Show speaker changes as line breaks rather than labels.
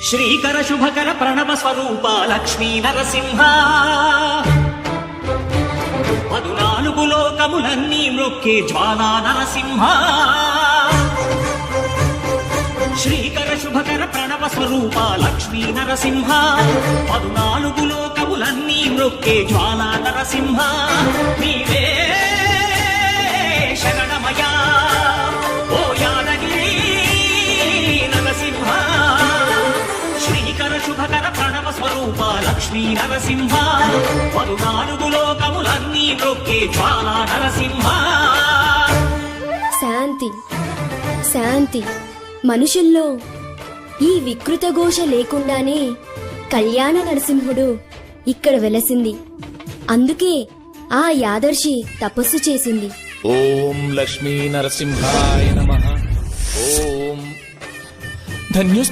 శ్రీకర శుభకర ప్రణవ స్వరూప లక్ష్మీ నరసింహ 14 లోకములన్నీ మ్రొక్కే జ్వాలా నరసింహ శ్రీకర శుభకర ప్రణవ స్వరూప లక్ష్మీ నరసింహ 14 లోకములన్నీ మ్రొక్కే జ్వాలా నరసింహ నీవే శరణమయా ఓ యాదగిరి నరసింహ శ్రీకర శుభకర ప్రణవ స్వరూప లక్ష్మీ నరసింహ 14 లోకములన్నీ మ్రొక్కే జ్వాలా నరసింహ.
శాంతి శాంతి. మనుషుల్లో ఈ వికృత ఘోష లేకుండానే కళ్యాణ నరసింహుడు ఇక్కడ వెలసింది. అందుకే ఆ యాదర్శి తపస్సు చేసింది.
ఓం లక్ష్మీ నరసింహాయ నమః. ఓం ధన్యోస్మి.